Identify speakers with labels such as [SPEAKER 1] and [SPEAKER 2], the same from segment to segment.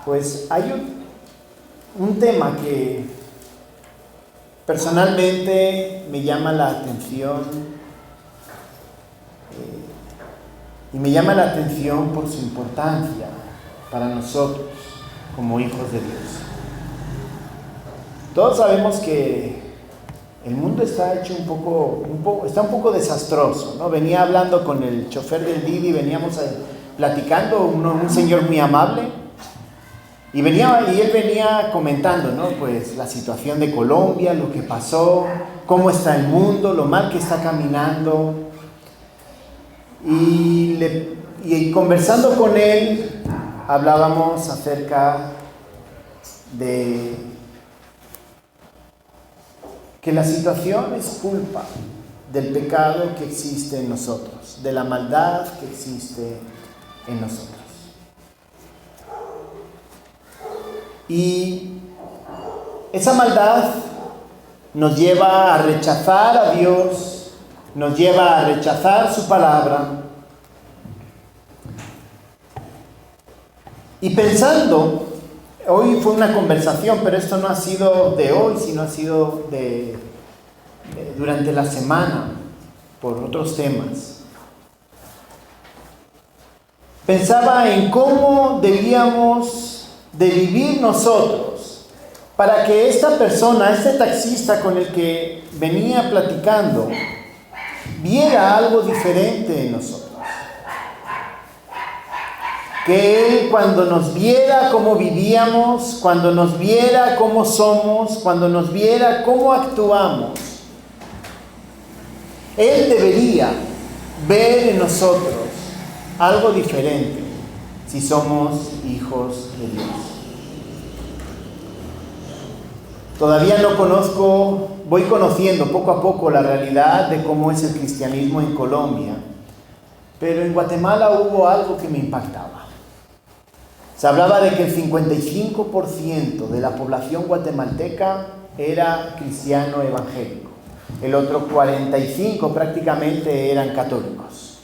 [SPEAKER 1] Pues hay un tema que personalmente me llama la atención y me llama la atención por su importancia para nosotros como hijos de Dios. Todos sabemos que el mundo está hecho está un poco desastroso, ¿no? Venía hablando con el chofer del Didi, veníamos platicando, un señor muy amable, y él venía comentando, ¿no? Pues la situación de Colombia, lo que pasó, cómo está el mundo, lo mal que está caminando. Y conversando con él, hablábamos acerca de que la situación es culpa del pecado que existe en nosotros, de la maldad que existe en nosotros. Y esa maldad nos lleva a rechazar a Dios, nos lleva a rechazar su palabra. Y pensando, hoy fue una conversación, pero esto no ha sido de hoy, sino ha sido durante la semana, por otros temas. Pensaba en cómo debíamos de vivir nosotros para que esta persona, este taxista con el que venía platicando, viera algo diferente en nosotros. Que Él, cuando nos viera cómo vivíamos, cuando nos viera cómo somos, cuando nos viera cómo actuamos, Él debería ver en nosotros algo diferente si somos hijos de Dios. Todavía no conozco, voy conociendo poco a poco la realidad de cómo es el cristianismo en Colombia, pero en Guatemala hubo algo que me impactaba. Se hablaba de que el 55% de la población guatemalteca era cristiano evangélico. El otro 45% prácticamente eran católicos.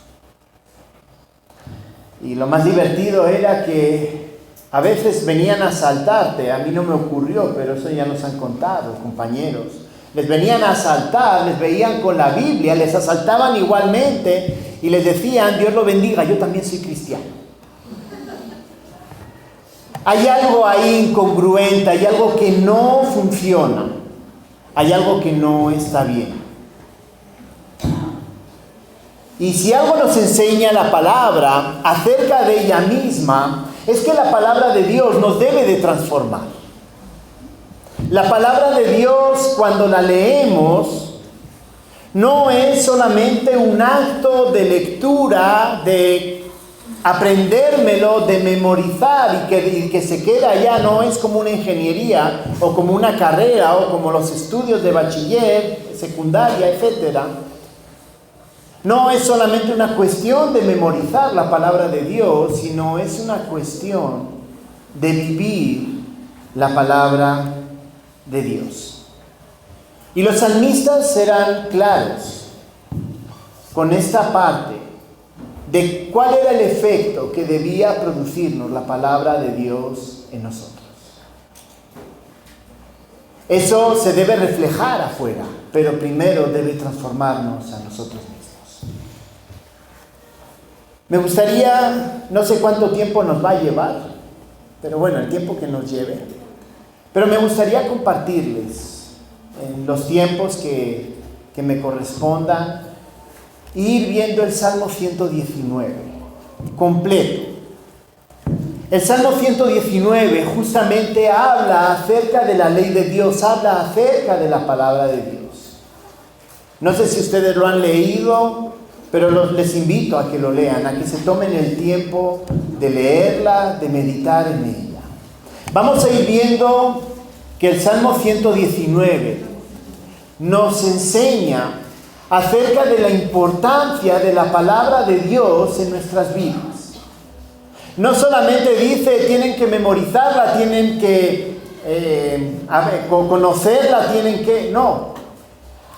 [SPEAKER 1] Y lo más divertido era que a veces venían a asaltarte. A mí no me ocurrió, pero eso ya nos han contado, compañeros. Les venían a asaltar, les veían con la Biblia, les asaltaban igualmente y les decían, Dios lo bendiga, yo también soy cristiano. Hay algo ahí incongruente, hay algo que no funciona, hay algo que no está bien. Y si algo nos enseña la palabra acerca de ella misma, es que la palabra de Dios nos debe de transformar. La palabra de Dios, cuando la leemos, no es solamente un acto de lectura, de aprendérmelo, de memorizar y que se queda allá. No es como una ingeniería o como una carrera o como los estudios de bachiller, secundaria, etcétera. No es solamente una cuestión de memorizar la palabra de Dios, sino es una cuestión de vivir la palabra de Dios. Y los salmistas serán claros con esta parte de cuál era el efecto que debía producirnos la palabra de Dios en nosotros. Eso se debe reflejar afuera, pero primero debe transformarnos a nosotros mismos. Me gustaría, no sé cuánto tiempo nos va a llevar, pero bueno, el tiempo que nos lleve. Pero me gustaría compartirles en los tiempos que me correspondan, ir viendo el Salmo 119, completo. El Salmo 119 justamente habla acerca de la ley de Dios, habla acerca de la palabra de Dios. No sé si ustedes lo han leído, pero les invito a que lo lean, a que se tomen el tiempo de leerla, de meditar en ella. Vamos a ir viendo que el Salmo 119 nos enseña acerca de la importancia de la palabra de Dios en nuestras vidas. No solamente dice tienen que memorizarla, tienen que conocerla, tienen que... No.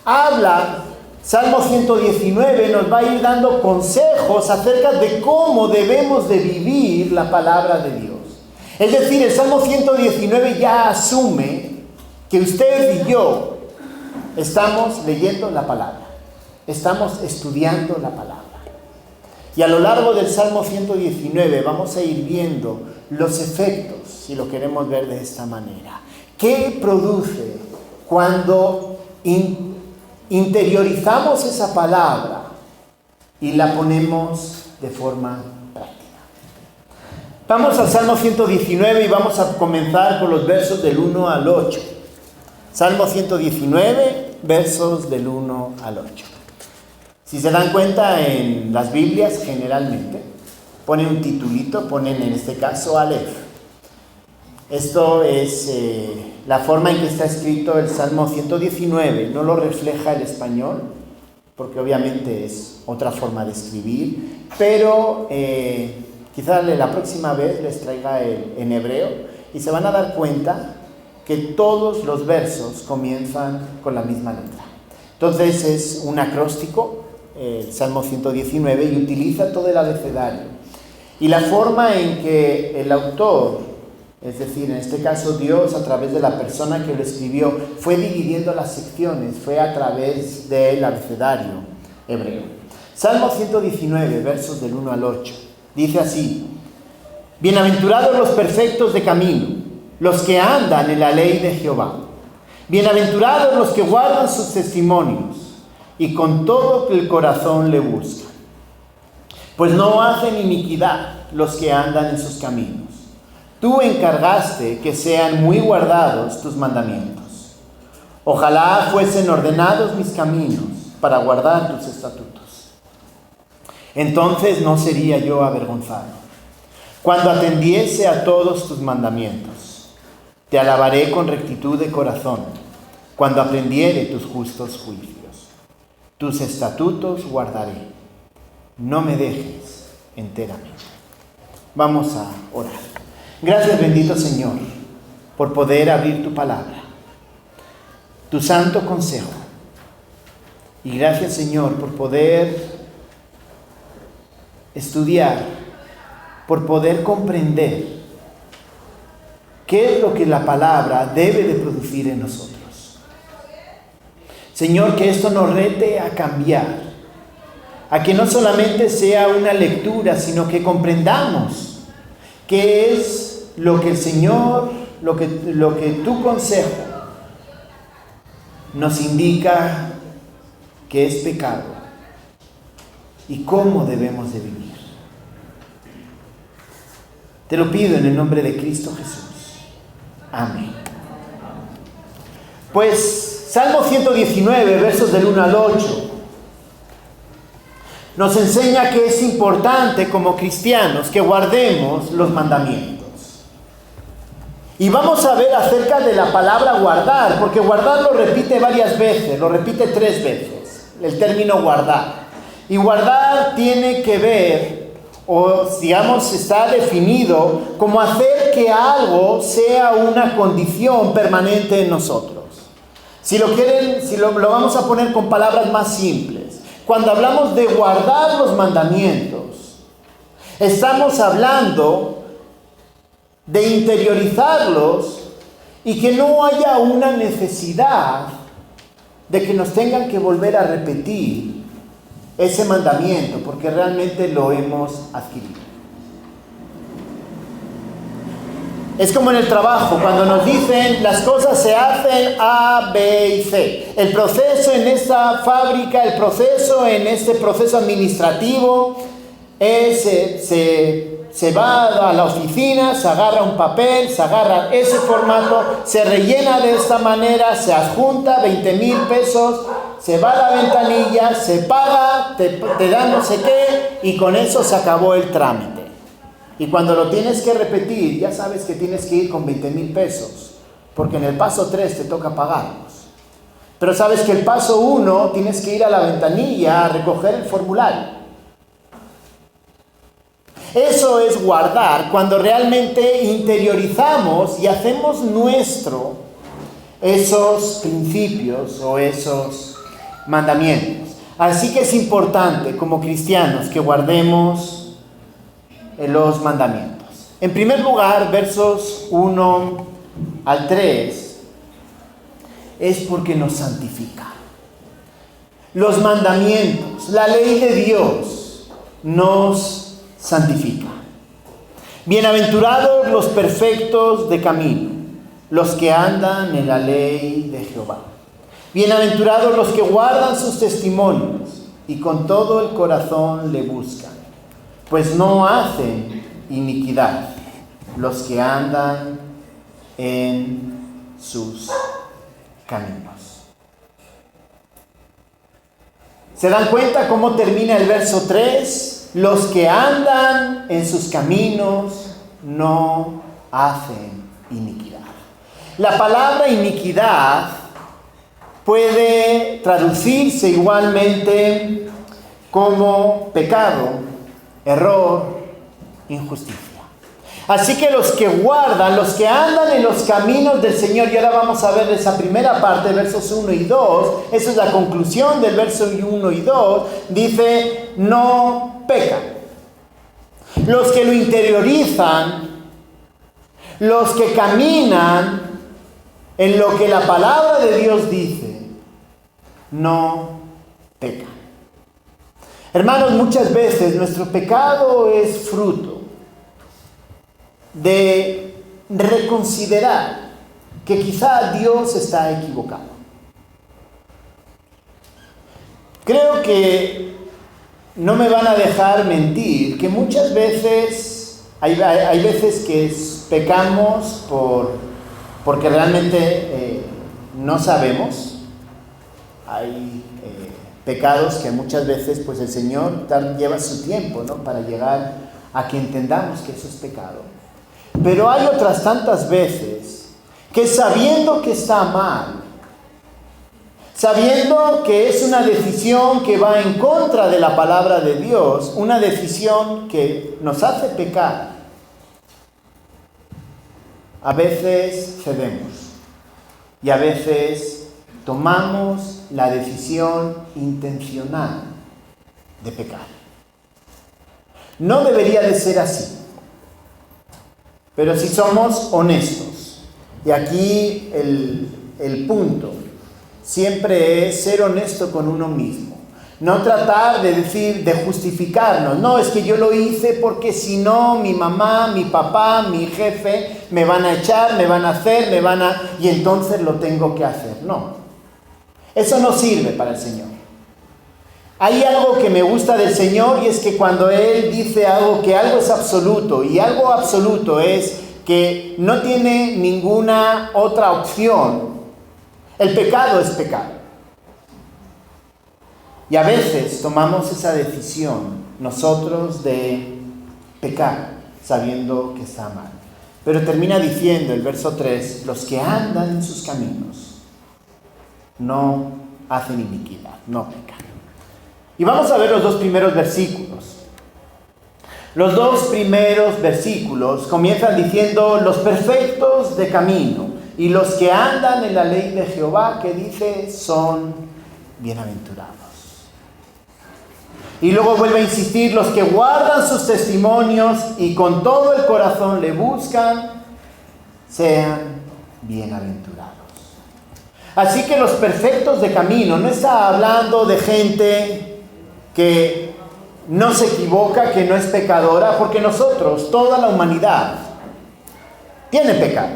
[SPEAKER 1] Habla, Salmo 119 nos va a ir dando consejos acerca de cómo debemos de vivir la palabra de Dios. Es decir, el Salmo 119 ya asume que usted y yo estamos leyendo la palabra, estamos estudiando la palabra. Y a lo largo del Salmo 119 vamos a ir viendo los efectos, si lo queremos ver de esta manera. ¿Qué produce cuando interiorizamos esa palabra y la ponemos de forma práctica? Vamos al Salmo 119 y vamos a comenzar con los versos del 1 al 8. Salmo 119, versos del 1 al 8. Si se dan cuenta, en las Biblias generalmente ponen un titulito, ponen en este caso Aleph. Esto es la forma en que está escrito el Salmo 119. No lo refleja el español, porque obviamente es otra forma de escribir, pero quizá la próxima vez les traiga en hebreo y se van a dar cuenta que todos los versos comienzan con la misma letra. Entonces es un acróstico, el Salmo 119, y utiliza todo el abecedario. Y la forma en que el autor, es decir, en este caso Dios, a través de la persona que lo escribió, fue dividiendo las secciones, fue a través del abecedario hebreo. Salmo 119, versos del 1 al 8, dice así: Bienaventurados los perfectos de camino, los que andan en la ley de Jehová. Bienaventurados los que guardan sus testimonios y con todo el corazón le buscan. Pues no hacen iniquidad los que andan en sus caminos. Tú encargaste que sean muy guardados tus mandamientos. Ojalá fuesen ordenados mis caminos para guardar tus estatutos. Entonces no sería yo avergonzado, cuando atendiese a todos tus mandamientos. Te alabaré con rectitud de corazón, cuando aprendiere tus justos juicios. Tus estatutos guardaré, no me dejes enteramente. Vamos a orar. Gracias, bendito Señor, por poder abrir tu palabra, tu santo consejo. Y gracias, Señor, por poder estudiar, por poder comprender qué es lo que la palabra debe de producir en nosotros. Señor, que esto nos rete a cambiar, a que no solamente sea una lectura, sino que comprendamos qué es lo que el Señor, lo que tu consejo nos indica que es pecado y cómo debemos de vivir. Te lo pido en el nombre de Cristo Jesús. Amén. Pues Salmo 119, versos del 1 al 8, nos enseña que es importante como cristianos que guardemos los mandamientos. Y vamos a ver acerca de la palabra guardar, porque guardar lo repite varias veces, lo repite 3 veces, el término guardar. Y guardar tiene que ver, o digamos está definido como hacer que algo sea una condición permanente en nosotros. Si lo vamos a poner con palabras más simples, cuando hablamos de guardar los mandamientos, estamos hablando de interiorizarlos y que no haya una necesidad de que nos tengan que volver a repetir ese mandamiento, porque realmente lo hemos adquirido. Es como en el trabajo, cuando nos dicen las cosas se hacen A, B y C. El proceso en esta fábrica, el proceso en este proceso administrativo, se va a la oficina, se agarra un papel, se agarra ese formato, se rellena de esta manera, se adjunta 20,000 pesos, se va a la ventanilla, se paga, te dan no sé qué y con eso se acabó el trámite. Y cuando lo tienes que repetir, ya sabes que tienes que ir con 20,000 pesos, porque en el paso 3 te toca pagarlos. Pero sabes que el paso 1 tienes que ir a la ventanilla a recoger el formulario. Eso es guardar, cuando realmente interiorizamos y hacemos nuestro esos principios o esos mandamientos. Así que es importante como cristianos que guardemos los mandamientos. En primer lugar, versos 1 al 3, es porque nos santifica. Los mandamientos, la ley de Dios nos santifica. Bienaventurados los perfectos de camino, los que andan en la ley de Jehová. Bienaventurados los que guardan sus testimonios y con todo el corazón le buscan, pues no hacen iniquidad los que andan en sus caminos. ¿Se dan cuenta cómo termina el verso 3? Los que andan en sus caminos no hacen iniquidad. La palabra iniquidad puede traducirse igualmente como pecado, error, injusticia. Así que los que guardan, los que andan en los caminos del Señor, y ahora vamos a ver esa primera parte, versos 1 y 2, esa es la conclusión del verso 1 y 2, dice, no pecan. Los que lo interiorizan, los que caminan en lo que la palabra de Dios dice, no pecan. Hermanos, muchas veces nuestro pecado es fruto de reconsiderar que quizá Dios está equivocado. Creo que no me van a dejar mentir que muchas veces hay veces que pecamos porque realmente no sabemos. Hay pecados que muchas veces pues el Señor lleva su tiempo, ¿no?, para llegar a que entendamos que eso es pecado. Pero hay otras tantas veces que sabiendo que está mal, sabiendo que es una decisión que va en contra de la palabra de Dios, una decisión que nos hace pecar, a veces cedemos y a veces tomamos la decisión intencional de pecar. No debería de ser así. Pero si somos honestos, y aquí el punto siempre es ser honesto con uno mismo, no tratar de decir, de justificarnos, no, es que yo lo hice porque si no, mi mamá, mi papá, mi jefe, me van a echar, me van a hacer, y entonces lo tengo que hacer. No, eso no sirve para el Señor. Hay algo que me gusta del Señor y es que cuando Él dice algo, que algo es absoluto, y algo absoluto es que no tiene ninguna otra opción, el pecado es pecado. Y a veces tomamos esa decisión nosotros de pecar sabiendo que está mal. Pero termina diciendo el verso 3, los que andan en sus caminos no hacen iniquidad, no pecan. Y vamos a ver los dos primeros versículos. Los dos primeros versículos comienzan diciendo los perfectos de camino y los que andan en la ley de Jehová, que dice, son bienaventurados. Y luego vuelve a insistir, los que guardan sus testimonios y con todo el corazón le buscan, sean bienaventurados. Así que los perfectos de camino, no está hablando de gente que no se equivoca, que no es pecadora, porque nosotros, toda la humanidad, tiene pecado.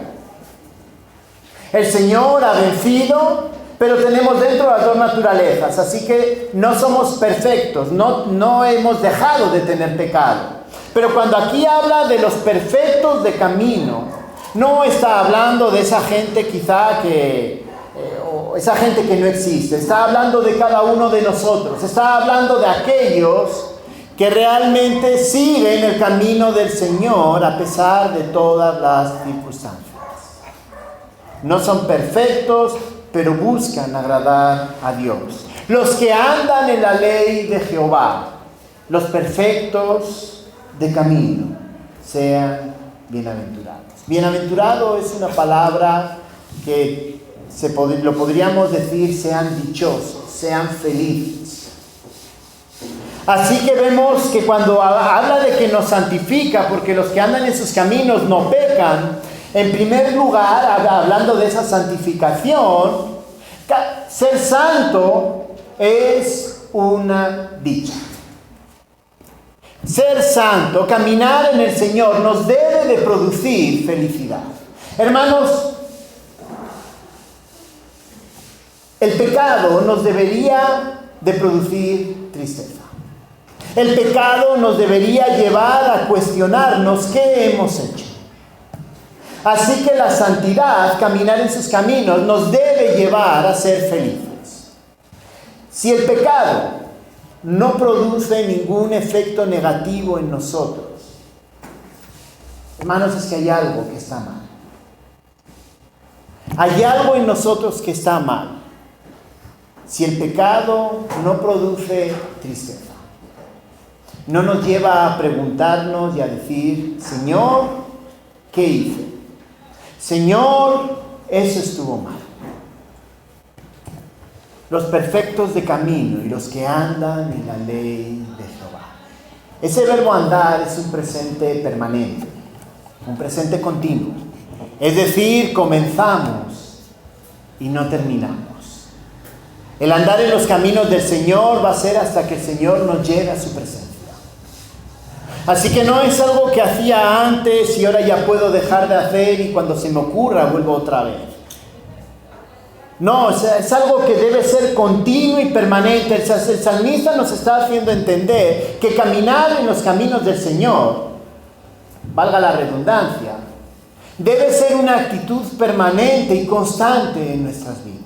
[SPEAKER 1] El Señor ha vencido, pero tenemos dentro las dos naturalezas, así que no somos perfectos, no hemos dejado de tener pecado. Pero cuando aquí habla de los perfectos de camino, no está hablando de esa gente quizá esa gente que no existe, está hablando de cada uno de nosotros, está hablando de aquellos que realmente siguen el camino del Señor a pesar de todas las circunstancias. No son perfectos, pero buscan agradar a Dios. Los que andan en la ley de Jehová, los perfectos de camino, sean bienaventurados. Bienaventurado es una palabra que lo podríamos decir, sean dichosos, sean felices. Así que vemos que cuando habla de que nos santifica, porque los que andan en sus caminos no pecan, en primer lugar, hablando de esa santificación, ser santo es una dicha. Ser santo, caminar en el Señor, nos debe de producir felicidad. Hermanos, el pecado nos debería de producir tristeza. El pecado nos debería llevar a cuestionarnos qué hemos hecho. Así que la santidad, caminar en sus caminos, nos debe llevar a ser felices. Si el pecado no produce ningún efecto negativo en nosotros, hermanos, es que hay algo que está mal. Hay algo en nosotros que está mal. Si el pecado no produce tristeza, no nos lleva a preguntarnos y a decir, Señor, ¿qué hice? Señor, eso estuvo mal. Los perfectos de camino y los que andan en la ley de Jehová. Ese verbo andar es un presente permanente, un presente continuo. Es decir, comenzamos y no terminamos. El andar en los caminos del Señor va a ser hasta que el Señor nos lleve a su presencia. Así que no es algo que hacía antes y ahora ya puedo dejar de hacer y cuando se me ocurra vuelvo otra vez. No, es algo que debe ser continuo y permanente. El salmista nos está haciendo entender que caminar en los caminos del Señor, valga la redundancia, debe ser una actitud permanente y constante en nuestras vidas.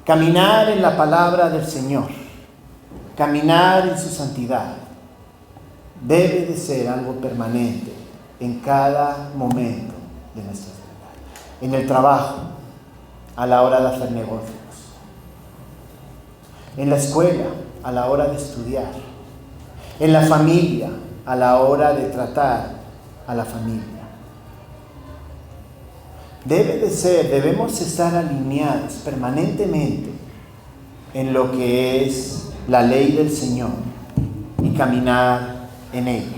[SPEAKER 1] Caminar en la palabra del Señor, caminar en su santidad, debe de ser algo permanente en cada momento de nuestras vidas. En el trabajo, a la hora de hacer negocios. En la escuela, a la hora de estudiar. En la familia, a la hora de tratar a la familia. Debemos estar alineados permanentemente en lo que es la ley del Señor y caminar en ella.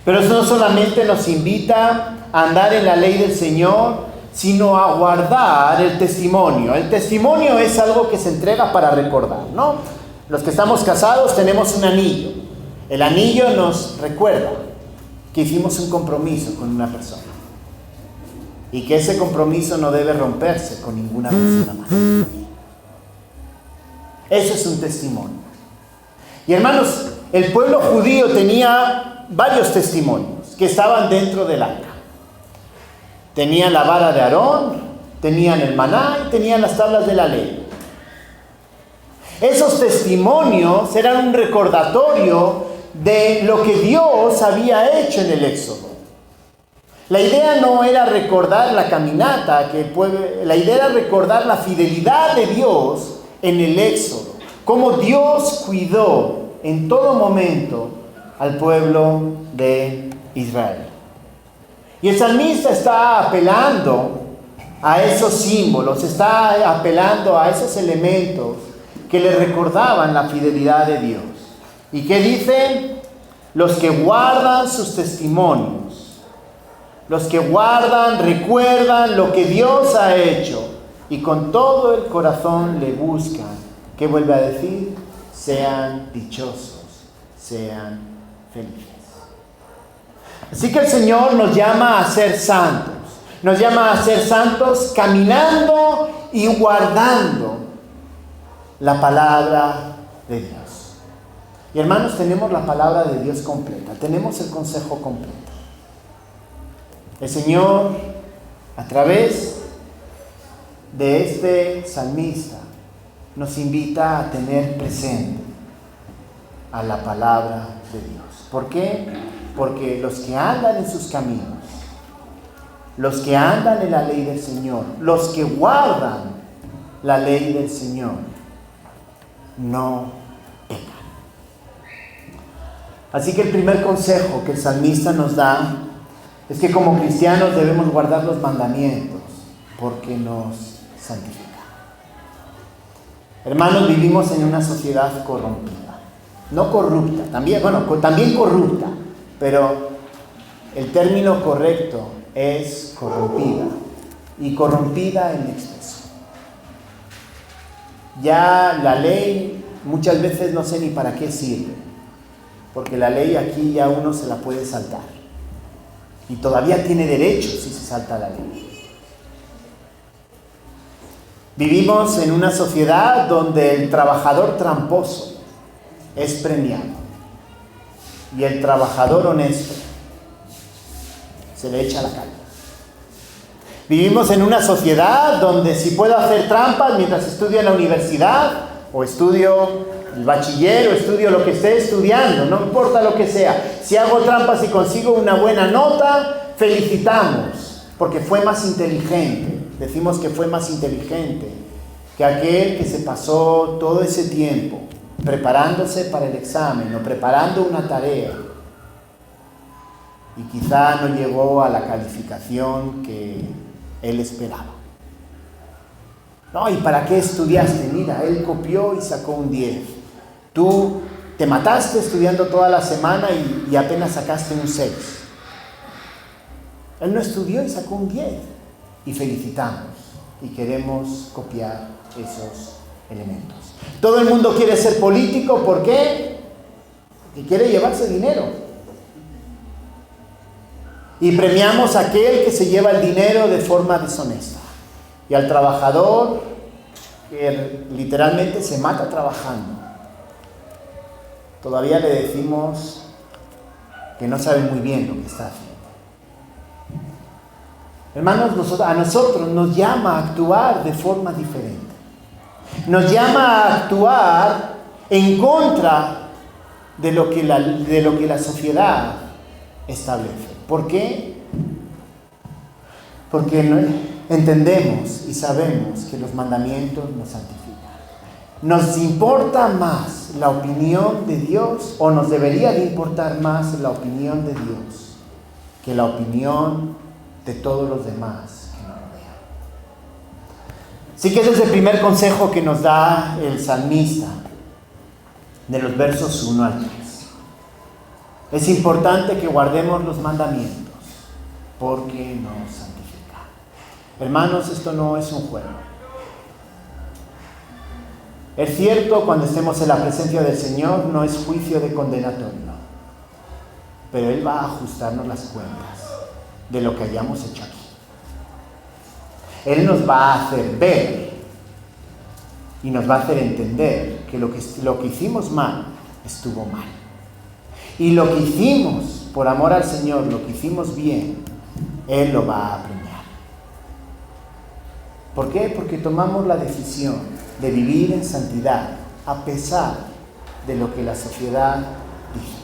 [SPEAKER 1] Pero eso no solamente nos invita a andar en la ley del Señor, sino a guardar el testimonio. El testimonio es algo que se entrega para recordar, ¿no? Los que estamos casados tenemos un anillo. El anillo nos recuerda que hicimos un compromiso con una persona y que ese compromiso no debe romperse con ninguna persona más. Eso es un testimonio. Y hermanos, el pueblo judío tenía varios testimonios que estaban dentro del arca. Tenían la vara de Aarón, tenían el maná y tenían las tablas de la ley. Esos testimonios eran un recordatorio de lo que Dios había hecho en el Éxodo. La idea no era recordar la caminata, la idea era recordar la fidelidad de Dios en el Éxodo. Cómo Dios cuidó en todo momento al pueblo de Israel. Y el salmista está apelando a esos símbolos, está apelando a esos elementos que le recordaban la fidelidad de Dios. ¿Y qué dice? Los que guardan sus testimonios, los que guardan, recuerdan lo que Dios ha hecho y con todo el corazón le buscan. ¿Qué vuelve a decir? Sean dichosos, sean felices. Así que el Señor nos llama a ser santos. Nos llama a ser santos caminando y guardando la palabra de Dios. Y hermanos, tenemos la palabra de Dios completa. Tenemos el consejo completo. El Señor, a través de este salmista, nos invita a tener presente a la palabra de Dios. ¿Por qué? Porque los que andan en sus caminos, los que andan en la ley del Señor, los que guardan la ley del Señor, no pecan. Así que el primer consejo que el salmista nos da es que como cristianos debemos guardar los mandamientos porque nos santifica. Hermanos, vivimos en una sociedad corrompida. No corrupta, también corrupta, pero el término correcto es corrompida. Y corrompida en exceso. Ya la ley muchas veces no sé ni para qué sirve, porque la ley aquí ya uno se la puede saltar. Y todavía tiene derecho si se salta la ley. Vivimos en una sociedad donde el trabajador tramposo es premiado y el trabajador honesto se le echa a la calle. Vivimos en una sociedad donde si puedo hacer trampas mientras estudio en la universidad o estudio el bachiller o estudio lo que esté estudiando, no importa lo que sea, si hago trampas y consigo una buena nota, felicitamos porque fue más inteligente. Decimos que fue más inteligente que aquel que se pasó todo ese tiempo preparándose para el examen o preparando una tarea y quizá no llegó a la calificación que él esperaba. No, ¿y para qué estudiaste? Mira, él copió y sacó un 10. Tú te mataste estudiando toda la semana y apenas sacaste un 6. Él no estudió y sacó un 10. Y felicitamos y queremos copiar esos elementos. Todo el mundo quiere ser político, ¿por qué? Porque quiere llevarse dinero. Y premiamos a aquel que se lleva el dinero de forma deshonesta. Y al trabajador que literalmente se mata trabajando. Todavía le decimos que no sabe muy bien lo que está haciendo. Hermanos, a nosotros nos llama a actuar de forma diferente. Nos llama a actuar en contra de lo que la sociedad establece. ¿Por qué? Porque entendemos y sabemos que los mandamientos nos santifican. ¿Nos importa más la opinión de Dios o nos debería de importar más la opinión de Dios que la opinión de todos los demás que nos rodean? Así que ese es el primer consejo que nos da el salmista de los versos 1 al 3. Es importante que guardemos los mandamientos porque nos santifica. Hermanos, esto no es un juego. Es cierto, cuando estemos en la presencia del Señor no es juicio de condenatorio, pero Él va a ajustarnos las cuentas de lo que hayamos hecho aquí. Él nos va a hacer ver y nos va a hacer entender que lo que hicimos mal estuvo mal. Y lo que hicimos por amor al Señor, lo que hicimos bien, Él lo va a premiar. ¿Por qué? Porque tomamos la decisión de vivir en santidad a pesar de lo que la sociedad dice.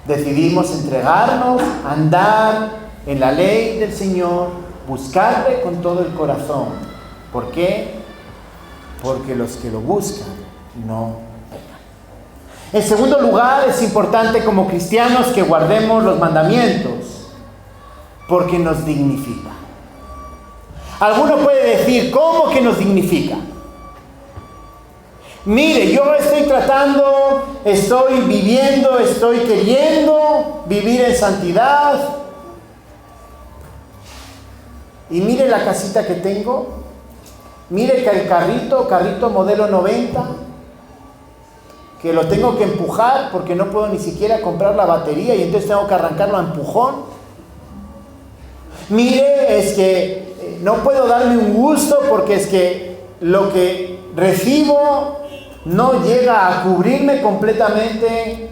[SPEAKER 1] Decidimos entregarnos, andar en la ley del Señor, buscarle con todo el corazón. ¿Por qué? Porque los que lo buscan no pecan. En segundo lugar, es importante como cristianos que guardemos los mandamientos porque nos dignifica. Alguno puede decir, ¿cómo que nos dignifica? Mire, yo estoy tratando, estoy viviendo, estoy queriendo vivir en santidad. Y mire la casita que tengo. Mire que el carrito modelo 90, que lo tengo que empujar porque no puedo ni siquiera comprar la batería y entonces tengo que arrancarlo a empujón. Mire, es que no puedo darme un gusto porque es que lo que recibo no llega a cubrirme completamente,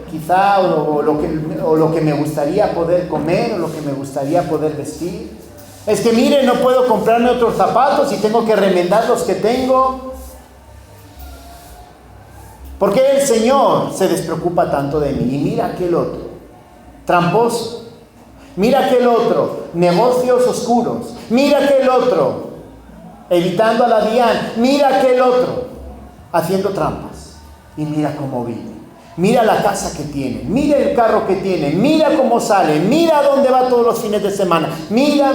[SPEAKER 1] quizá o lo que me gustaría poder comer o lo que me gustaría poder vestir. Es que mire, no puedo comprarme otros zapatos y tengo que remendar los que tengo. ¿Por qué el Señor se despreocupa tanto de mí? Y mira aquel otro, tramposo. Mira aquel otro, negocios oscuros. Mira aquel otro, evitando a la DIAN. Mira aquel otro, haciendo trampas. Y mira cómo vive. Mira la casa que tiene, mira el carro que tiene, mira cómo sale, mira dónde va todos los fines de semana. Mira.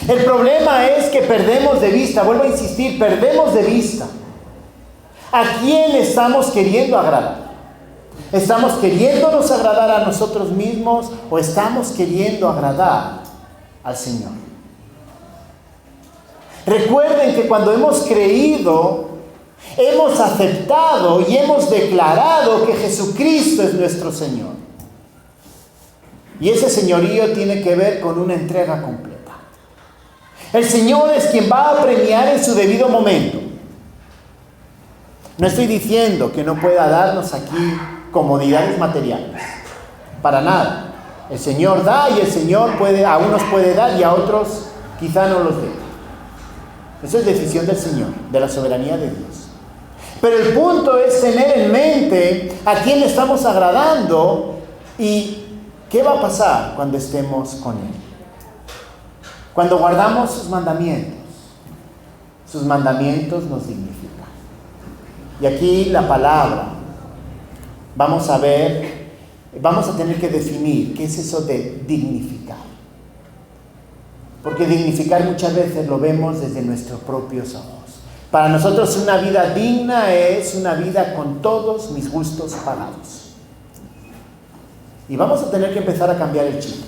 [SPEAKER 1] El problema es que perdemos de vista, vuelvo a insistir, perdemos de vista a quién estamos queriendo agradar. ¿Estamos queriéndonos agradar a nosotros mismos o estamos queriendo agradar al Señor? Recuerden que cuando hemos creído, hemos aceptado y hemos declarado que Jesucristo es nuestro Señor. Y ese señorío tiene que ver con una entrega completa. El Señor es quien va a premiar en su debido momento. No estoy diciendo que no pueda darnos aquí comodidades materiales. Para nada. El Señor da y el Señor a unos puede dar y a otros quizá no los dé. Eso es decisión del Señor, de la soberanía de Dios. Pero el punto es tener en mente a quién le estamos agradando y qué va a pasar cuando estemos con Él. Cuando guardamos sus mandamientos nos dignifican. Y aquí la palabra, vamos a tener que definir qué es eso de dignificar. Porque dignificar muchas veces lo vemos desde nuestros propios ojos. Para nosotros una vida digna es una vida con todos mis gustos pagados. Y vamos a tener que empezar a cambiar el chip.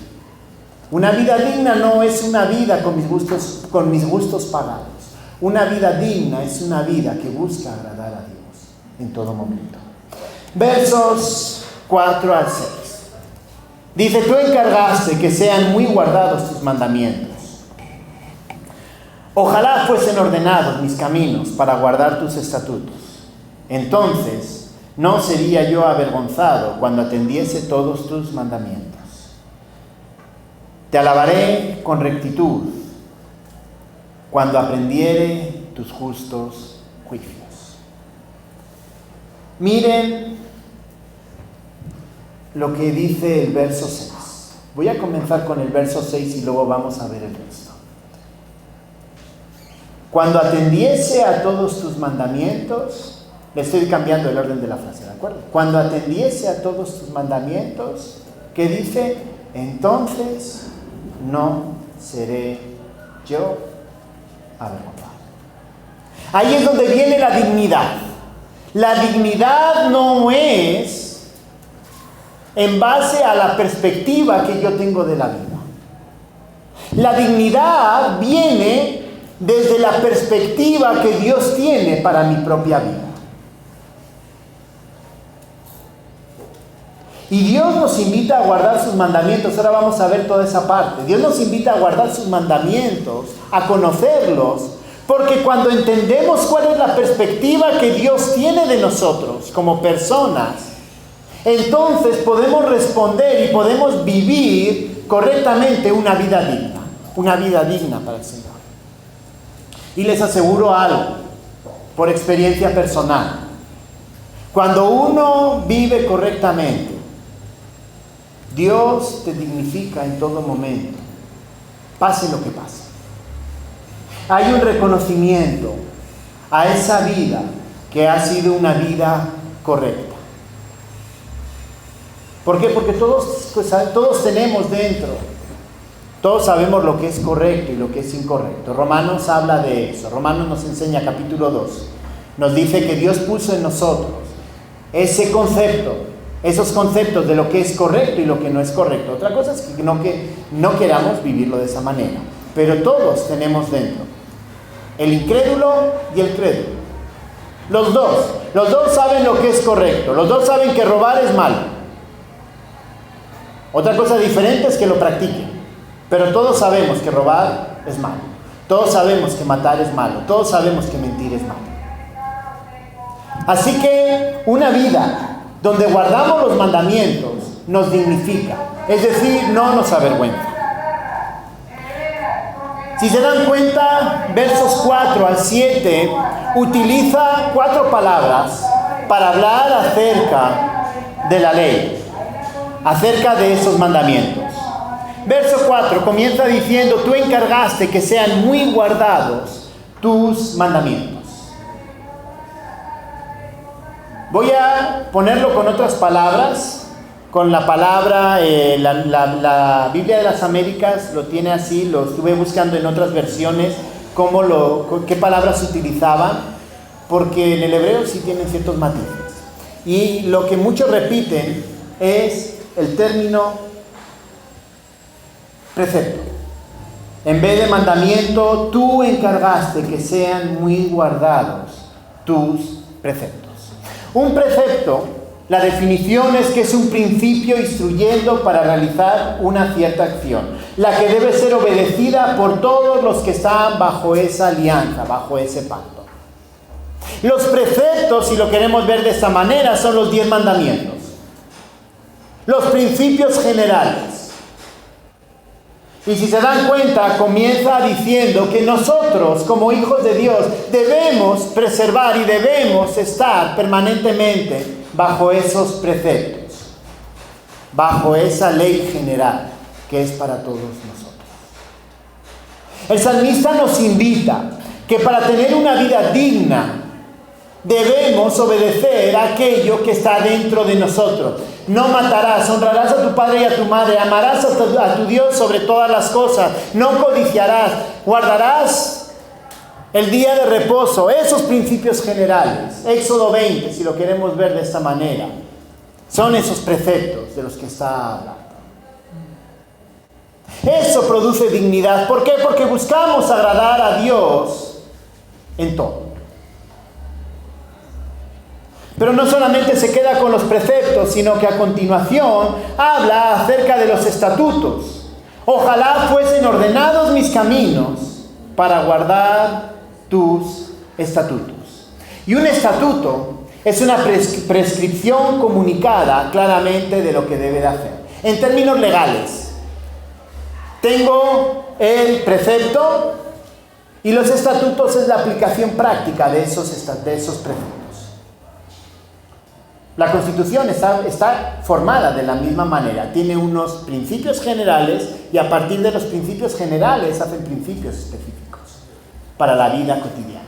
[SPEAKER 1] Una vida digna no es una vida con mis gustos pagados. Una vida digna es una vida que busca agradar a Dios en todo momento. Versos 4 al 6. Dice: tú encargaste que sean muy guardados tus mandamientos. Ojalá fuesen ordenados mis caminos para guardar tus estatutos. Entonces no sería yo avergonzado cuando atendiese todos tus mandamientos. Te alabaré con rectitud cuando aprendiere tus justos juicios. Miren lo que dice el verso 6. Voy a comenzar con el verso 6 y luego vamos a ver el resto. Cuando atendiese a todos tus mandamientos, le estoy cambiando el orden de la frase, ¿de acuerdo? Cuando atendiese a todos tus mandamientos, ¿qué dice? Entonces no seré yo avergonzado. Ahí es donde viene la dignidad. La dignidad no es en base a la perspectiva que yo tengo de la vida. La dignidad viene desde la perspectiva que Dios tiene para mi propia vida. Y Dios nos invita a guardar sus mandamientos. Ahora vamos a ver toda esa parte. Dios nos invita a guardar sus mandamientos, a conocerlos, porque cuando entendemos cuál es la perspectiva que Dios tiene de nosotros como personas, entonces podemos responder y podemos vivir correctamente una vida digna para el Señor. Y les aseguro algo, por experiencia personal. Cuando uno vive correctamente, Dios te dignifica en todo momento, pase lo que pase. Hay un reconocimiento a esa vida que ha sido una vida correcta. ¿Por qué? Porque todos tenemos dentro, todos sabemos lo que es correcto y lo que es incorrecto. Romanos habla de eso. Romanos nos enseña, capítulo 2. Nos dice que Dios puso en nosotros ese concepto, esos conceptos de lo que es correcto y lo que no es correcto. Otra cosa es que no queramos vivirlo de esa manera. Pero todos tenemos dentro el incrédulo y el crédulo. Los dos saben lo que es correcto. Los dos saben que robar es malo. Otra cosa diferente es que lo practiquen. Pero todos sabemos que robar es malo. Todos sabemos que matar es malo. Todos sabemos que mentir es malo. Así que una vida donde guardamos los mandamientos nos dignifica. Es decir, no nos avergüenza. Si se dan cuenta, versos 4 al 7 utiliza 4 palabras para hablar acerca de la ley, acerca de esos mandamientos. Verso 4 comienza diciendo: tú encargaste que sean muy guardados tus mandamientos. Voy a ponerlo con otras palabras con la palabra, la Biblia de las Américas lo tiene así, lo estuve buscando en otras versiones, qué palabras utilizaban, porque en el hebreo sí tienen ciertos matices. Y lo que muchos repiten es el término precepto. En vez de mandamiento, tú encargaste que sean muy guardados tus preceptos. Un precepto, la definición es que es un principio instruyendo para realizar una cierta acción, la que debe ser obedecida por todos los que están bajo esa alianza, bajo ese pacto. Los preceptos, si lo queremos ver de esta manera, son los 10 mandamientos. Los principios generales. Y si se dan cuenta, comienza diciendo que nosotros, como hijos de Dios, debemos preservar y debemos estar permanentemente bajo esos preceptos, bajo esa ley general que es para todos nosotros. El salmista nos invita que para tener una vida digna, debemos obedecer a aquello que está dentro de nosotros. No matarás, honrarás a tu padre y a tu madre, amarás a tu Dios sobre todas las cosas, no codiciarás, guardarás el día de reposo, esos principios generales. Éxodo 20, si lo queremos ver de esta manera, son esos preceptos de los que está hablando. Eso produce dignidad. ¿Por qué? Porque buscamos agradar a Dios en todo. Pero no solamente se queda con los preceptos, sino que a continuación habla acerca de los estatutos. Ojalá fuesen ordenados mis caminos para guardar tus estatutos. Y un estatuto es una prescripción comunicada claramente de lo que debe de hacer. En términos legales, tengo el precepto y los estatutos es la aplicación práctica de esos preceptos. La Constitución está formada de la misma manera. Tiene unos principios generales y a partir de los principios generales hacen principios específicos para la vida cotidiana.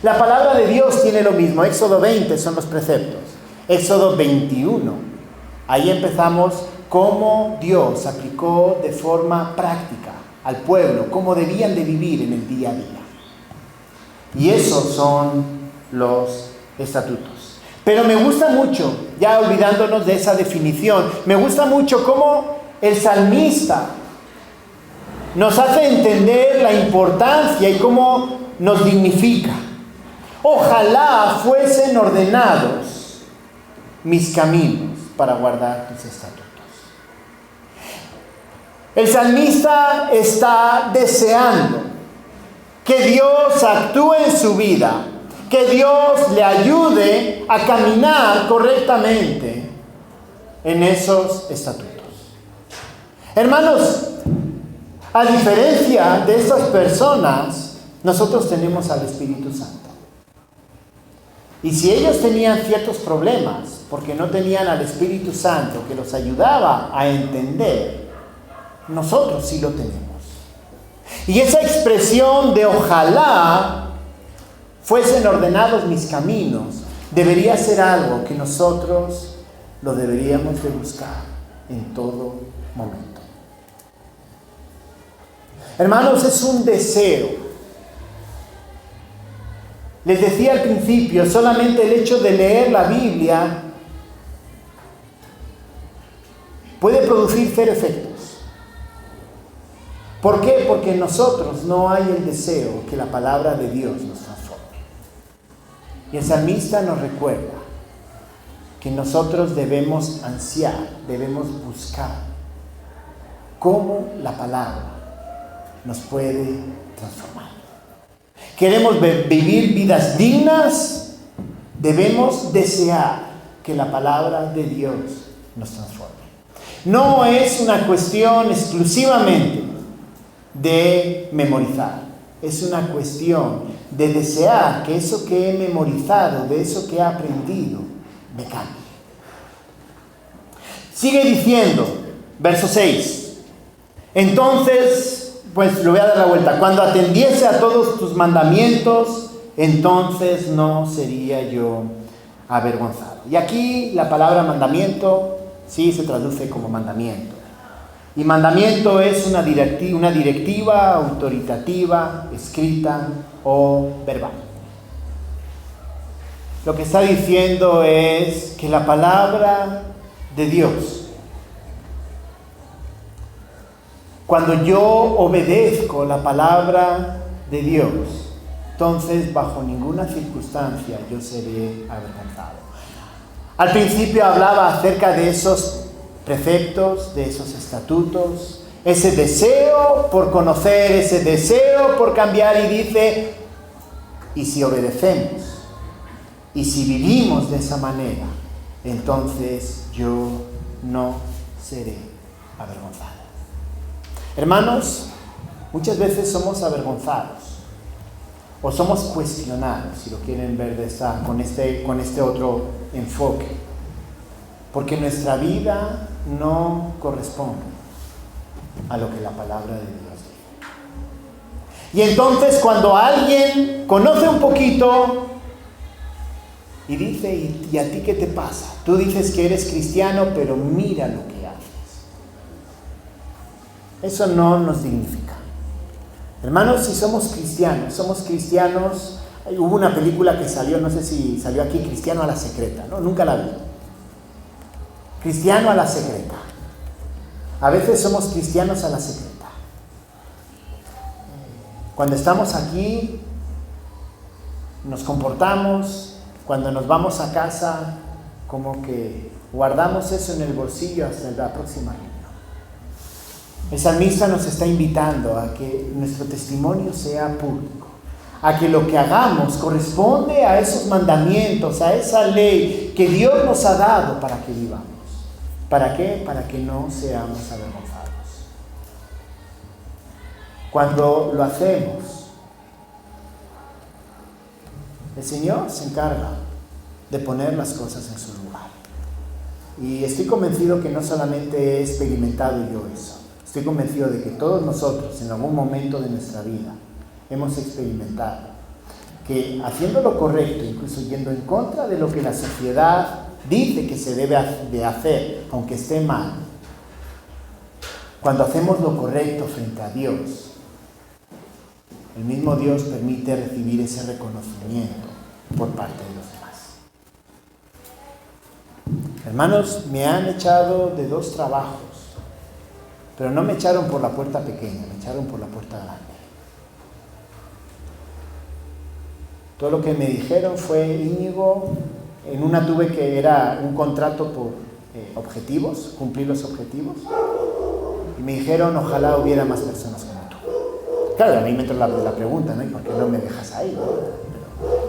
[SPEAKER 1] La palabra de Dios tiene lo mismo. Éxodo 20 son los preceptos. Éxodo 21. Ahí empezamos cómo Dios aplicó de forma práctica al pueblo, cómo debían de vivir en el día a día. Y esos son los estatutos. Pero me gusta mucho, ya olvidándonos de esa definición, me gusta mucho cómo el salmista nos hace entender la importancia y cómo nos dignifica. Ojalá fuesen ordenados mis caminos para guardar tus estatutos. El salmista está deseando que Dios actúe en su vida, que Dios le ayude a caminar correctamente en esos estatutos. Hermanos, a diferencia de estas personas, nosotros tenemos al Espíritu Santo. Y si ellos tenían ciertos problemas, porque no tenían al Espíritu Santo que los ayudaba a entender, nosotros sí lo tenemos. Y esa expresión de ojalá fuesen ordenados mis caminos, debería ser algo que nosotros lo deberíamos de buscar en todo momento. Hermanos, es un deseo. Les decía al principio, solamente el hecho de leer la Biblia puede producir cero efectos. ¿Por qué? Porque en nosotros no hay el deseo que la palabra de Dios nos transforme. Y el salmista nos recuerda que nosotros debemos ansiar, debemos buscar cómo la palabra nos puede transformar. Queremos vivir vidas dignas, debemos desear que la palabra de Dios nos transforme. No es una cuestión exclusivamente de memorizar, es una cuestión de desear que eso que he memorizado, de eso que he aprendido, me cambie. Sigue diciendo, verso 6, entonces, pues lo voy a dar la vuelta, cuando atendiese a todos tus mandamientos, entonces no sería yo avergonzado. Y aquí la palabra mandamiento Sí, se traduce como mandamiento. Y mandamiento es una directiva autoritativa, escrita o verbal. Lo que está diciendo es que la palabra de Dios, cuando yo obedezco la palabra de Dios, entonces bajo ninguna circunstancia yo seré avergonzado. Al principio hablaba acerca de esos preceptos, de esos estatutos, ese deseo por conocer, ese deseo por cambiar, y dice, y si obedecemos, y si vivimos de esa manera, entonces yo no seré avergonzado. Hermanos, muchas veces somos avergonzados o somos cuestionados, si lo quieren ver con este otro enfoque, porque nuestra vida no corresponde a lo que la palabra de Dios dice. Y entonces cuando alguien conoce un poquito y dice, ¿y a ti qué te pasa? Tú dices que eres cristiano, pero mira lo que haces. Eso no nos dignifica. Hermanos, si somos cristianos, hubo una película que salió, no sé si salió aquí, Cristiano a la secreta, ¿no? Nunca la vi. Cristiano a la secreta. A veces somos cristianos a la secreta. Cuando estamos aquí, nos comportamos, cuando nos vamos a casa, como que guardamos eso en el bolsillo hasta la próxima reunión. El salmista nos está invitando a que nuestro testimonio sea público, a que lo que hagamos corresponde a esos mandamientos, a esa ley que Dios nos ha dado para que vivamos. ¿Para qué? Para que no seamos avergonzados. Cuando lo hacemos, el Señor se encarga de poner las cosas en su lugar. Y estoy convencido que no solamente he experimentado yo eso. Estoy convencido de que todos nosotros, en algún momento de nuestra vida, hemos experimentado que haciendo lo correcto, incluso yendo en contra de lo que la sociedad dice que se debe de hacer, aunque esté mal, cuando hacemos lo correcto frente a Dios, el mismo Dios permite recibir ese reconocimiento por parte de los demás. Hermanos, me han echado de 2 trabajos, pero no me echaron por la puerta pequeña, me echaron por la puerta grande. Todo lo que me dijeron fue, Íñigo, en una tuve que era un contrato por objetivos, cumplir los objetivos, y me dijeron, ojalá hubiera más personas como tú. Claro, a mí me entró la pregunta, ¿no? ¿Y por qué no me dejas ahí, ¿no?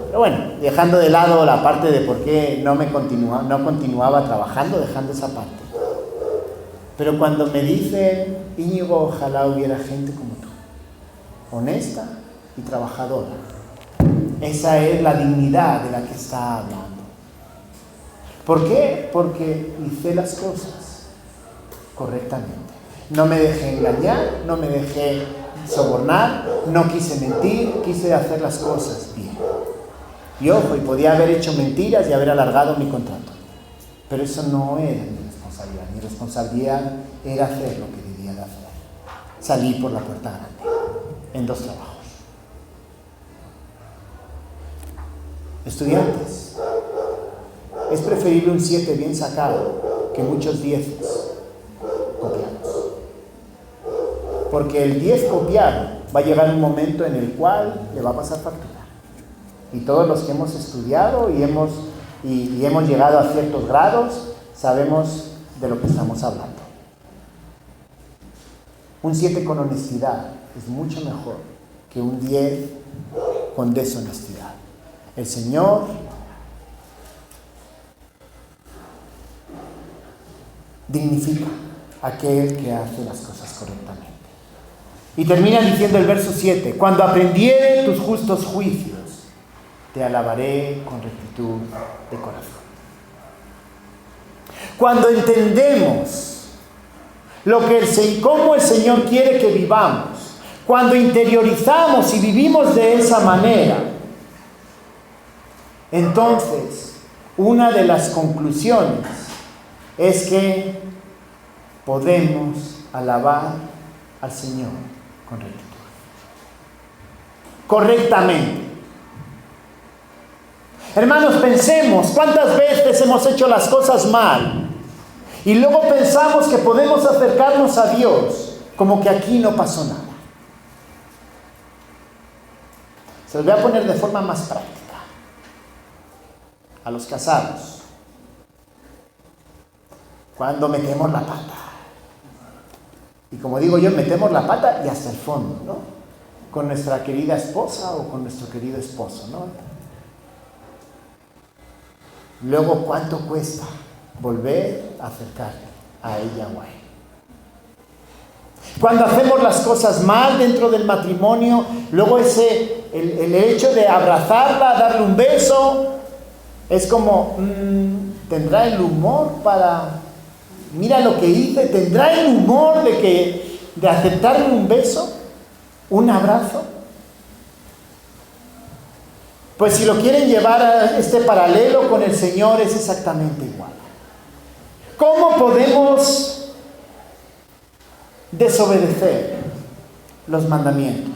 [SPEAKER 1] Pero bueno, dejando de lado la parte de por qué no continuaba trabajando, dejando esa parte. Pero cuando me dicen, Íñigo, ojalá hubiera gente como tú, honesta y trabajadora, esa es la dignidad de la que está hablando. ¿Por qué? Porque hice las cosas correctamente. No me dejé engañar, no me dejé sobornar, no quise mentir, quise hacer las cosas bien. Y ojo, y podía haber hecho mentiras y haber alargado mi contrato. Pero eso no era mi responsabilidad. Mi responsabilidad era hacer lo que debía de hacer. Salí por la puerta grande, en 2 trabajos. Estudiantes, es preferible un 7 bien sacado que muchos 10 copiados. Porque el 10 copiado va a llegar un momento en el cual le va a pasar factura. Y todos los que hemos estudiado y hemos llegado a ciertos grados, sabemos de lo que estamos hablando. Un 7 con honestidad es mucho mejor que un 10 con deshonestidad. El Señor dignifica a aquel que hace las cosas correctamente. Y termina diciendo el verso 7, cuando aprendiere tus justos juicios, te alabaré con rectitud de corazón. Cuando entendemos cómo el Señor quiere que vivamos, cuando interiorizamos y vivimos de esa manera, entonces una de las conclusiones es que podemos alabar al Señor con rectitud. Correctamente. Hermanos, pensemos cuántas veces hemos hecho las cosas mal y luego pensamos que podemos acercarnos a Dios como que aquí no pasó nada. Se los voy a poner de forma más práctica. A los casados. Cuando metemos la pata. Y como digo yo, metemos la pata y hasta el fondo, ¿no? Con nuestra querida esposa o con nuestro querido esposo, ¿no? Luego, ¿cuánto cuesta volver a acercarle a ella o a él? Cuando hacemos las cosas mal dentro del matrimonio, luego el hecho de abrazarla, darle un beso, es como, ¿tendrá el humor para, mira lo que hice, tendrá el humor de aceptarle un beso, un abrazo? Pues si lo quieren llevar a este paralelo con el Señor, es exactamente igual. ¿Cómo podemos desobedecer los mandamientos?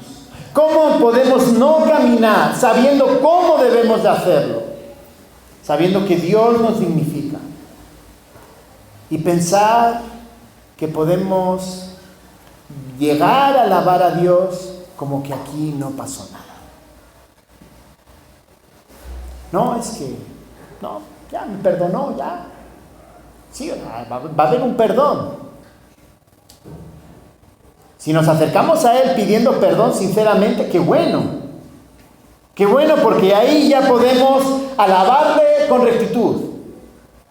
[SPEAKER 1] ¿Cómo podemos no caminar sabiendo cómo debemos de hacerlo? Sabiendo que Dios nos dignifica. Y pensar que podemos llegar a alabar a Dios como que aquí no pasó nada. No, es que, no, ya me perdonó, ya. Sí, va a haber un perdón. Si nos acercamos a Él pidiendo perdón sinceramente, qué bueno. Qué bueno, porque ahí ya podemos alabarle con rectitud.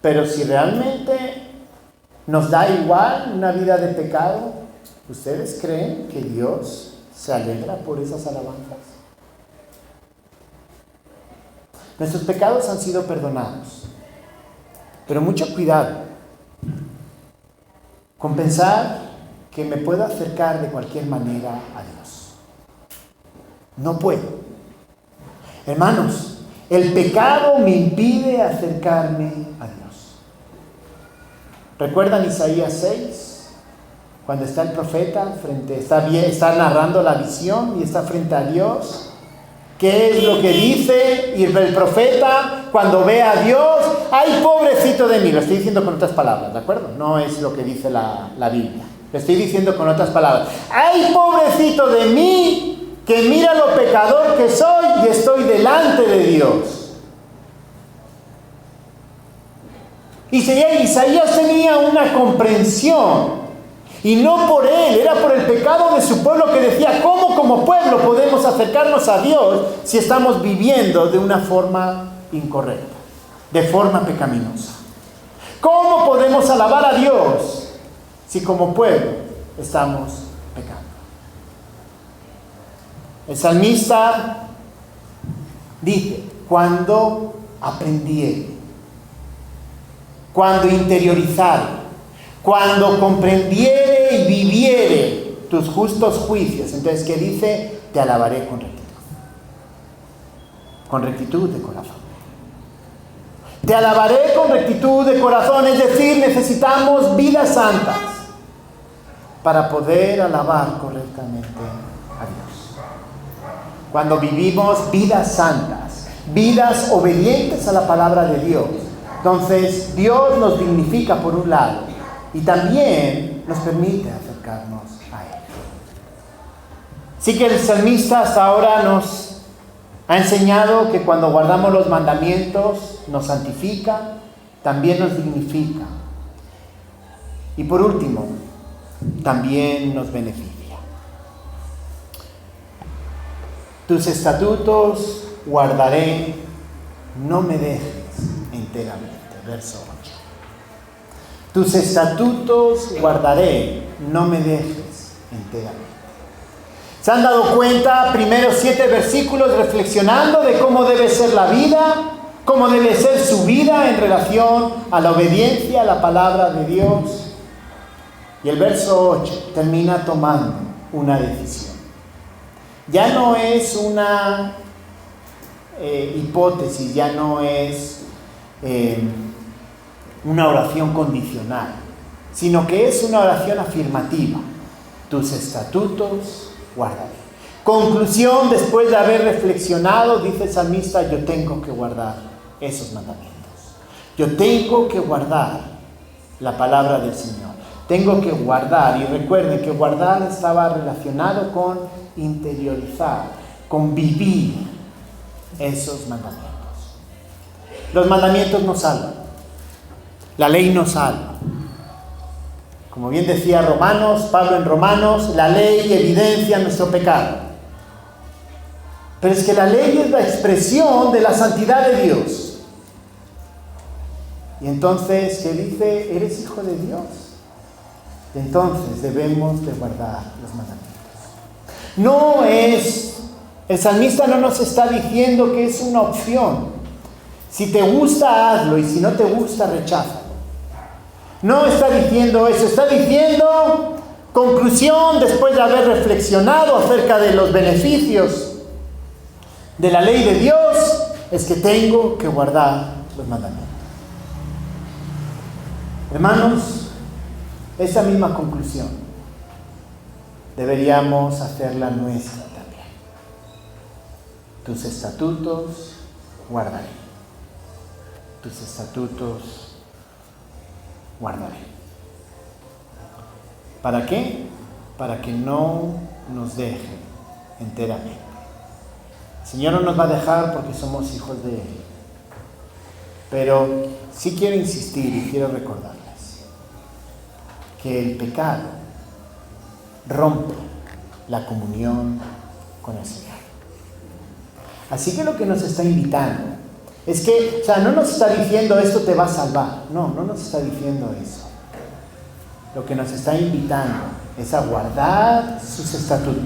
[SPEAKER 1] Pero si realmente nos da igual una vida de pecado, ¿ustedes creen que Dios se alegra por esas alabanzas? Nuestros pecados han sido perdonados. Pero mucho cuidado con pensar que me puedo acercar de cualquier manera a Dios. No puedo. Hermanos, el pecado me impide acercarme a Dios. ¿Recuerdan Isaías 6? Cuando está el profeta está narrando la visión y está frente a Dios. ¿Qué es lo que dice? Y el profeta, cuando ve a Dios, ¡ay, pobrecito de mí! Lo estoy diciendo con otras palabras, ¿de acuerdo? No es lo que dice la Biblia. Lo estoy diciendo con otras palabras. ¡Ay, pobrecito de mí! Que mira lo pecador que soy y estoy delante de Dios. Isaías tenía una comprensión. Y no por él, era por el pecado de su pueblo, que decía, ¿cómo como pueblo podemos acercarnos a Dios si estamos viviendo de una forma incorrecta, de forma pecaminosa? ¿Cómo podemos alabar a Dios si como pueblo estamos pecando? El salmista dice, cuando aprendiere, cuando interiorizare, cuando comprendiere y viviere tus justos juicios. Entonces, ¿qué dice? Te alabaré con rectitud. Con rectitud de corazón. Te alabaré con rectitud de corazón. Es decir, necesitamos vidas santas para poder alabar correctamente a Dios. Cuando vivimos vidas santas, vidas obedientes a la palabra de Dios, entonces Dios nos dignifica por un lado y también nos permite acercarnos a Él. Así que el salmista hasta ahora nos ha enseñado que cuando guardamos los mandamientos nos santifica, también nos dignifica. Y por último, también nos beneficia. Tus estatutos guardaré, no me dejes enteramente. Verso 8. Tus estatutos guardaré, no me dejes enteramente. ¿Se han dado cuenta? Primeros 7 versículos reflexionando de cómo debe ser la vida, cómo debe ser su vida en relación a la obediencia a la palabra de Dios. Y el verso 8 termina tomando una decisión. Ya no es una hipótesis, ya no es una oración condicional, sino que es una oración afirmativa. Tus estatutos guardaré. Conclusión, después de haber reflexionado, dice el salmista, yo tengo que guardar esos mandamientos. Yo tengo que guardar la palabra del Señor. Tengo que guardar, y recuerden que guardar estaba relacionado con interiorizar, con vivir esos mandamientos. Los mandamientos nos salvan. La ley nos salva. Como bien decía Pablo en Romanos, la ley evidencia nuestro pecado. Pero es que la ley es la expresión de la santidad de Dios. Y entonces, ¿qué dice? Eres hijo de Dios. Entonces debemos de guardar los mandamientos. El salmista no nos está diciendo que es una opción. Si te gusta, hazlo, y si no te gusta, recházalo. No está diciendo eso, está diciendo, conclusión, después de haber reflexionado acerca de los beneficios de la ley de Dios, es que tengo que guardar los mandamientos. Hermanos, esa misma conclusión deberíamos hacerla nuestra también. Tus estatutos guardaré. Tus estatutos guardaré. ¿Para qué? Para que no nos deje enteramente. El Señor no nos va a dejar porque somos hijos de Él. Pero sí quiero insistir y quiero recordarles que el pecado rompe la comunión con el Señor. Así que lo que nos está invitando es que, no nos está diciendo esto te va a salvar. No nos está diciendo eso. Lo que nos está invitando es a guardar sus estatutos,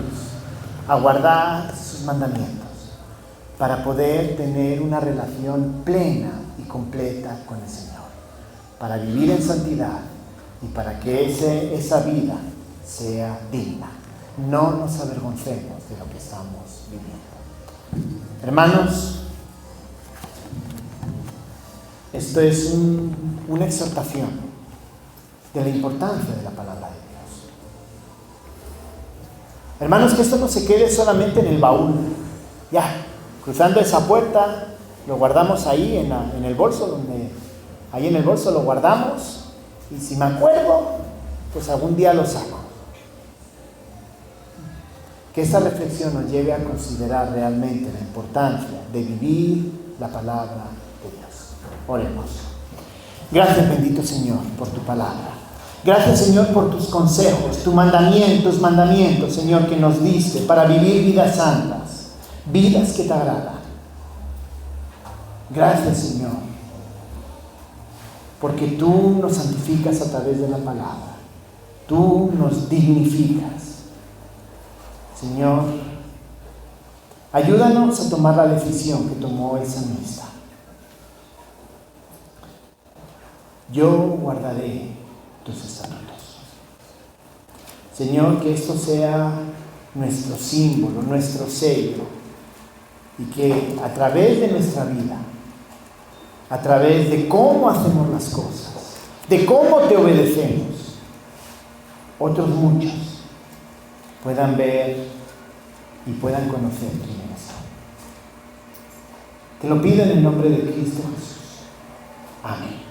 [SPEAKER 1] a guardar sus mandamientos, para poder tener una relación plena y completa con el Señor, para vivir en santidad y para que esa vida sea digna. No nos avergoncemos de lo que estamos viviendo. Hermanos, esto es una exhortación de la importancia de la palabra de Dios. Hermanos, que esto no se quede solamente en el baúl. Ya, cruzando esa puerta, lo guardamos ahí en el bolso, ahí en el bolso lo guardamos, y si me acuerdo, pues algún día lo saco. Que esta reflexión nos lleve a considerar realmente la importancia de vivir la palabra de Dios. Oremos. Gracias, bendito Señor, por tu palabra. Gracias, Señor, por tus consejos, tus mandamientos, Señor, que nos diste para vivir vidas santas, vidas que te agradan. Gracias, Señor, porque tú nos santificas a través de la palabra. Tú nos dignificas. Señor, ayúdanos a tomar la decisión que tomó el salmista. Yo guardaré tus estatutos. Señor, que esto sea nuestro símbolo, nuestro sello, y que a través de nuestra vida, a través de cómo hacemos las cosas, de cómo te obedecemos, otros muchos puedan ver y puedan conocer quién eres. Te lo pido en el nombre de Cristo Jesús. Amén.